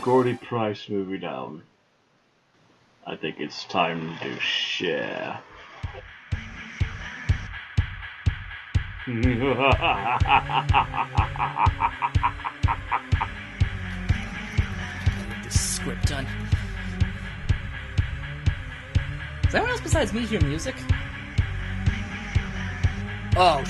Gordy Price movie down. I think it's time to share. Get this script done. Does anyone else besides me hear music? Oh,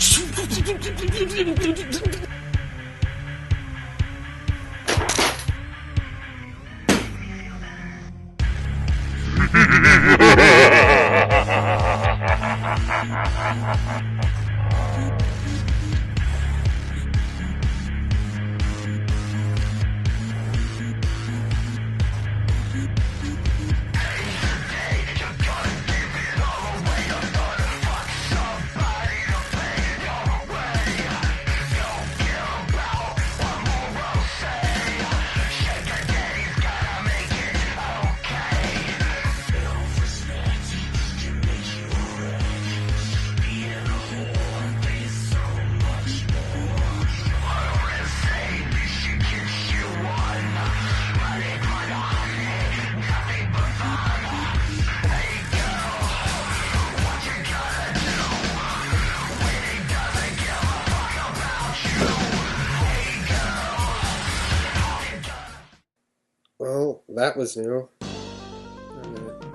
Well, that was new.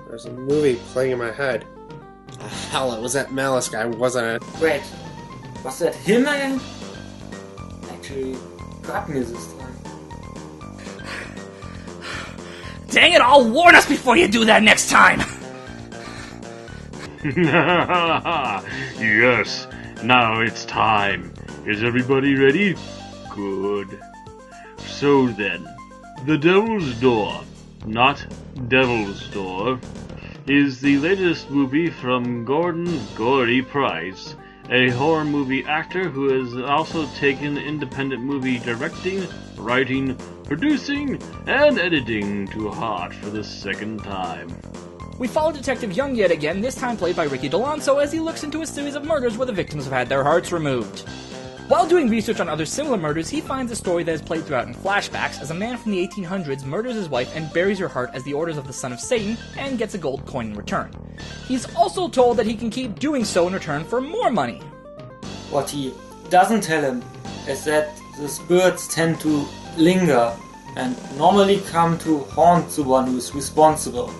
There's a movie playing in my head. Hell, it was that Malice guy, wasn't it? Wait, was that him again? Actually, got me this time. dang it, I'll warn us before you do that next time! Yes, now it's time. Is everybody ready? Good. So then, The Devil's Door, not Devil's Door, is the latest movie from Gordon Gordy Price, a horror movie actor who has also taken independent movie directing, writing, producing, and editing to heart for the second time. We follow Detective Young yet again, this time played by Ricky Delonso, as he looks into a series of murders where the victims have had their hearts removed. While doing research on other similar murders, he finds a story that is played throughout in flashbacks as a man from the 1800s murders his wife and buries her heart as the orders of the son of Satan and gets a gold coin in return. He's also told that he can keep doing so in return for more money. What he doesn't tell him is that the spirits tend to linger and normally come to haunt the one who is responsible.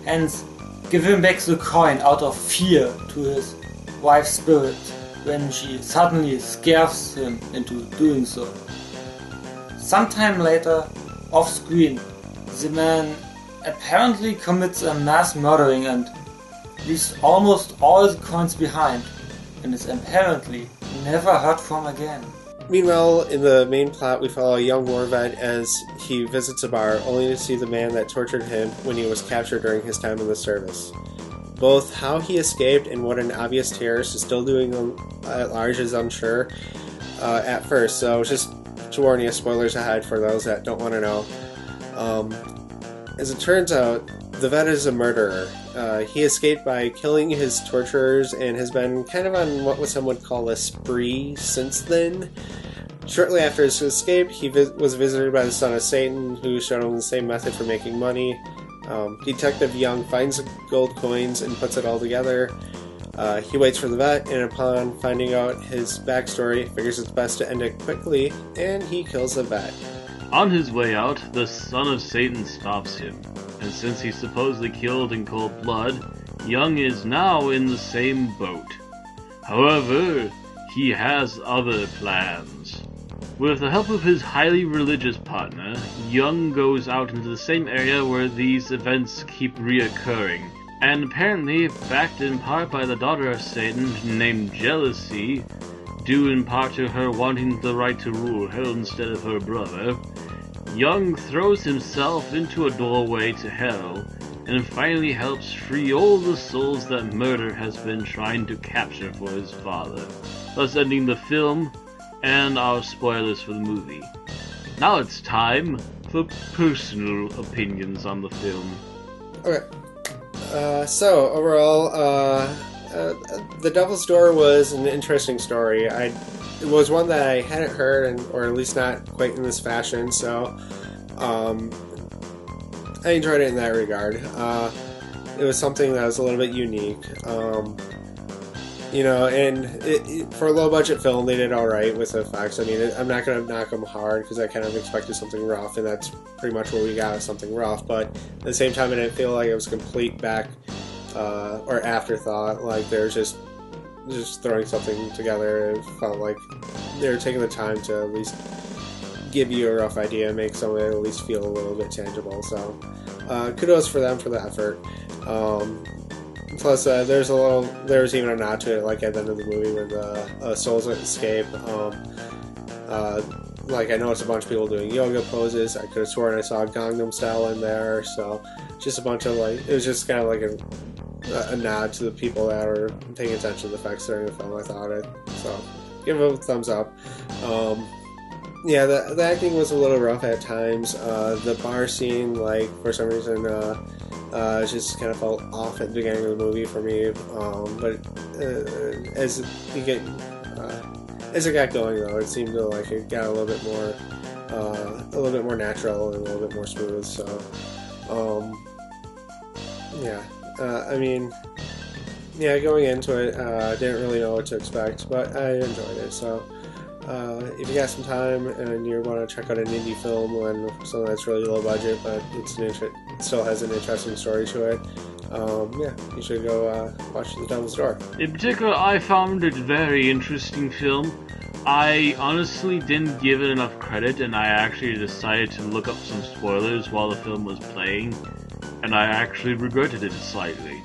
Hence, give him back the coin out of fear to his wife's spirit when she suddenly scares him into doing so. Sometime later, off screen, the man apparently commits a mass murdering and leaves almost all the coins behind, and is apparently never heard from again. Meanwhile, in the main plot, we follow a young war vet as he visits a bar, only to see the man that tortured him when he was captured during his time in the service. Both how he escaped and what an obvious terrorist is still doing at large is unsure at first, so just to warn you, spoilers ahead for those that don't want to know. As it turns out, the vet is a murderer. He escaped by killing his torturers and has been kind of on what some would call a spree since then. Shortly after his escape, he was visited by the son of Satan, who showed him the same method for making money. Detective Young finds the gold coins and puts it all together. He waits for the vet, and upon finding out his backstory, figures it's best to end it quickly, and he kills the vet. On his way out, the son of Satan stops him, and since he supposedly killed in cold blood, Young is now in the same boat. However, he has other plans. With the help of his highly religious partner, Young goes out into the same area where these events keep reoccurring, and apparently, backed in part by the daughter of Satan, named Jealousy, due in part to her wanting the right to rule her instead of her brother, Young throws himself into a doorway to hell, and finally helps free all the souls that murder has been trying to capture for his father, thus ending the film and our spoilers for the movie. Now it's time for personal opinions on the film. Okay. So, overall, The Devil's Door was an interesting story. It was one that I hadn't heard, or at least not quite in this fashion, so I enjoyed it in that regard. It was something that was a little bit unique. And for a low-budget film, they did all right with the effects. I mean, I'm not going to knock them hard because I kind of expected something rough, and that's pretty much what we got, something rough. But at the same time, I didn't feel like it was complete or afterthought. Like they were just throwing something together. It felt like they were taking the time to at least give you a rough idea, make some of it at least feel a little bit tangible. So kudos for them for the effort. Plus, there's even a nod to it, like at the end of the movie when the souls escape. Like I noticed a bunch of people doing yoga poses. I could have sworn I saw Gangnam Style in there. So just a bunch of it was just kind of like a nod to the people that were paying attention to the effects during the film. I thought it. So give it a thumbs up. Yeah, the acting was a little rough at times. The bar scene, like for some reason, just kind of felt off at the beginning of the movie for me. But as it got going, though, it seemed to like it got a little bit more natural and a little bit more smooth. So, going into it, I didn't really know what to expect, but I enjoyed it. So. If you got some time and you want to check out an indie film and something that's really low budget, but it still has an interesting story to it, you should go watch The Devil's Door. In particular, I found it a very interesting film. I honestly didn't give it enough credit, and I actually decided to look up some spoilers while the film was playing, and I actually regretted it slightly.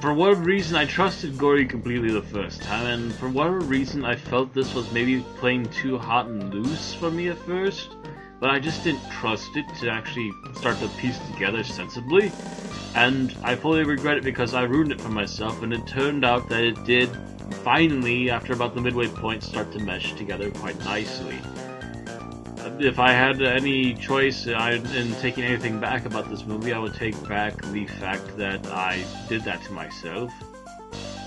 For whatever reason, I trusted Gory completely the first time, and for whatever reason, I felt this was maybe playing too hot and loose for me at first, but I just didn't trust it to actually start to piece together sensibly, and I fully regret it because I ruined it for myself, and it turned out that it did finally, after about the midway point, start to mesh together quite nicely. If I had any choice in taking anything back about this movie, I would take back the fact that I did that to myself.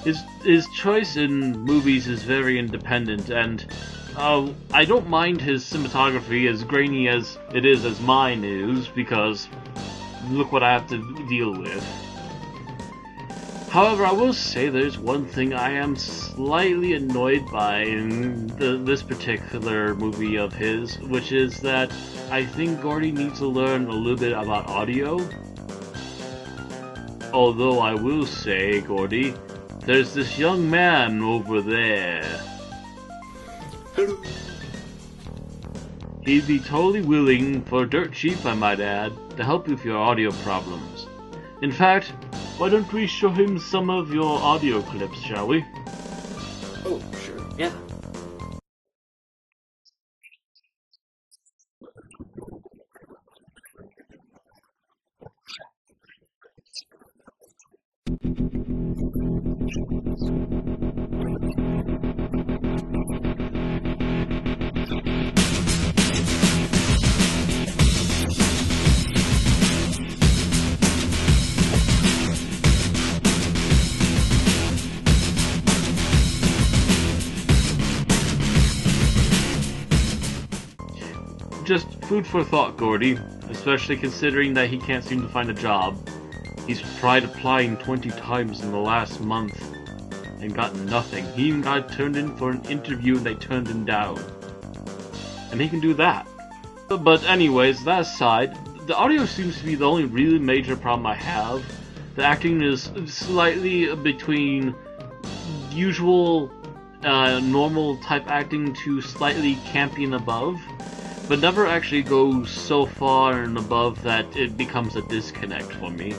His choice in movies is very independent, and I don't mind his cinematography as grainy as it is as mine is, because look what I have to deal with. However, I will say there's one thing I am slightly annoyed by in this particular movie of his, which is that I think Gordy needs to learn a little bit about audio. Although I will say, Gordy, there's this young man over there. He'd be totally willing, for dirt cheap I might add, to help you with your audio problems. In fact, why don't we show him some of your audio clips, shall we? Oh, sure. Yeah. Just food for thought, Gordy, especially considering that he can't seem to find a job. He's tried applying 20 times in the last month and got nothing. He even got turned in for an interview and they turned him down. And he can do that. But anyways, that aside, the audio seems to be the only really major problem I have. The acting is slightly between usual normal type acting to slightly campy and above, but never actually goes so far and above that it becomes a disconnect for me.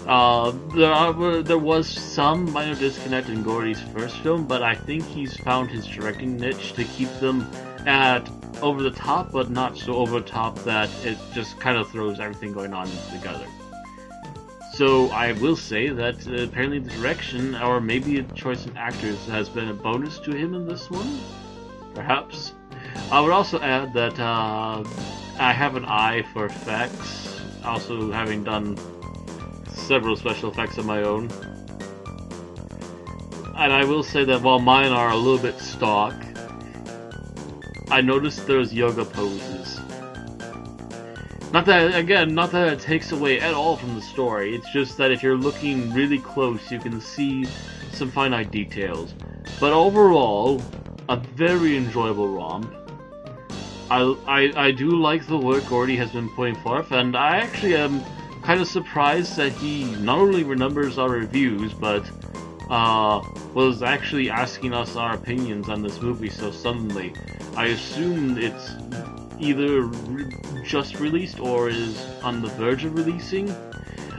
There was some minor disconnect in Gordy's first film, but I think he's found his directing niche to keep them at over the top, but not so over the top that it just kind of throws everything going on together. So I will say that apparently the direction, or maybe a choice in actors, has been a bonus to him in this one. Perhaps. I would also add that I have an eye for effects, also having done several special effects of my own. And I will say that while mine are a little bit stock, I noticed there's yoga poses. Not that it takes away at all from the story. It's just that if you're looking really close, you can see some finite details. But overall, a very enjoyable romp. I do like the work Gordy has been putting forth, and I actually am kind of surprised that he not only remembers our reviews, but was actually asking us our opinions on this movie so suddenly. I assume it's either just released or is on the verge of releasing.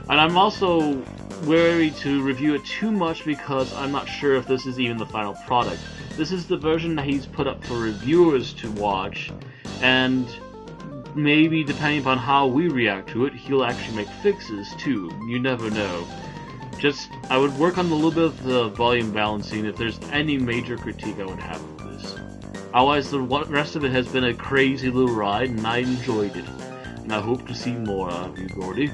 And I'm also wary to review it too much because I'm not sure if this is even the final product. This is the version that he's put up for reviewers to watch, and maybe depending upon how we react to it, he'll actually make fixes too. You never know. I would work on a little bit of the volume balancing if there's any major critique I would have of this. Otherwise, the rest of it has been a crazy little ride, and I enjoyed it. And I hope to see more of you, Gordy.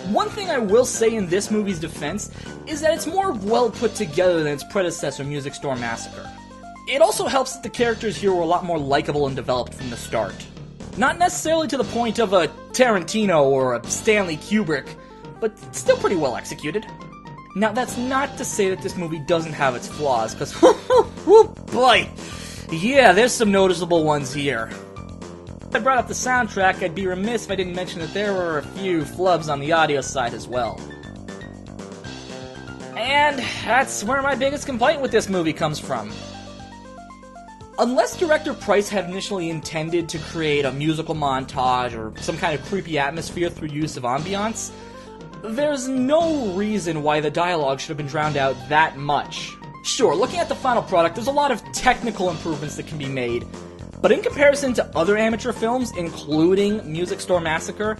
One thing I will say in this movie's defense is that it's more well put together than its predecessor, Music Store Massacre. It also helps that the characters here were a lot more likable and developed from the start. Not necessarily to the point of a Tarantino or a Stanley Kubrick, but still pretty well executed. Now, that's not to say that this movie doesn't have its flaws, because, oh boy, yeah, there's some noticeable ones here. If I brought up the soundtrack, I'd be remiss if I didn't mention that there were a few flubs on the audio side as well. And that's where my biggest complaint with this movie comes from. Unless Director Price had initially intended to create a musical montage or some kind of creepy atmosphere through use of ambiance, there's no reason why the dialogue should have been drowned out that much. Sure, looking at the final product, there's a lot of technical improvements that can be made, but in comparison to other amateur films, including Music Store Massacre,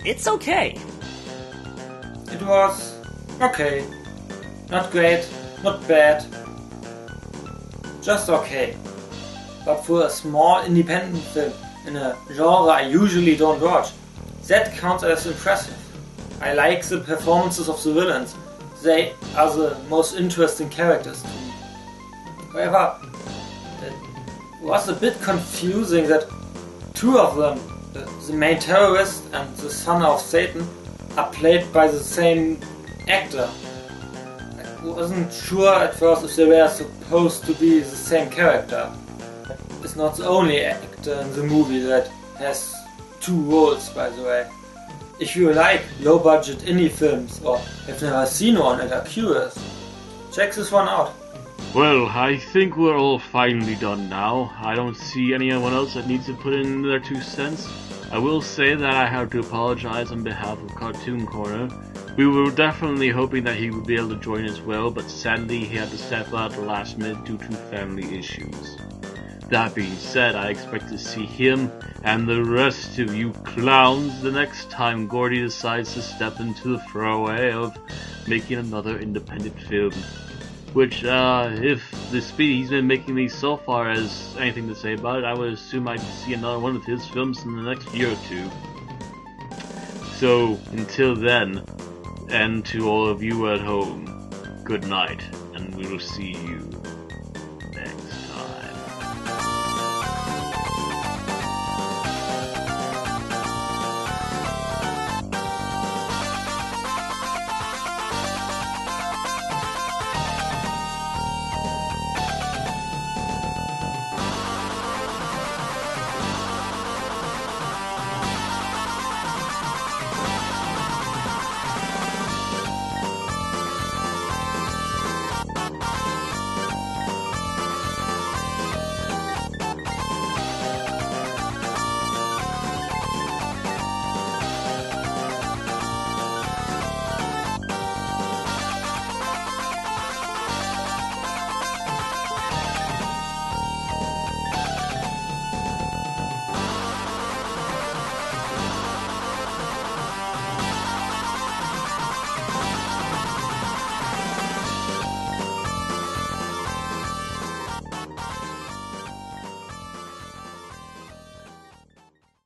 it's okay. It was okay. Not great, not bad. Just okay. But for a small independent film in a genre I usually don't watch, that counts as impressive. I like the performances of the villains. They are the most interesting characters to me. However, it was a bit confusing that two of them, the main terrorist and the son of Satan, are played by the same actor. I wasn't sure at first if they were supposed to be the same character. It's not the only actor in the movie that has two roles, by the way. If you like low-budget indie films or have never seen one and are curious, check this one out. Well, I think we're all finally done now. I don't see anyone else that needs to put in their 2 cents. I will say that I have to apologize on behalf of Cartoon Corner. We were definitely hoping that he would be able to join as well, but sadly he had to step out at the last minute due to family issues. That being said, I expect to see him and the rest of you clowns the next time Gordy decides to step into the throwaway of making another independent film. Which, if the speed he's been making these so far has anything to say about it, I would assume I'd see another one of his films in the next year or two. So, until then, and to all of you at home, good night, and we will see you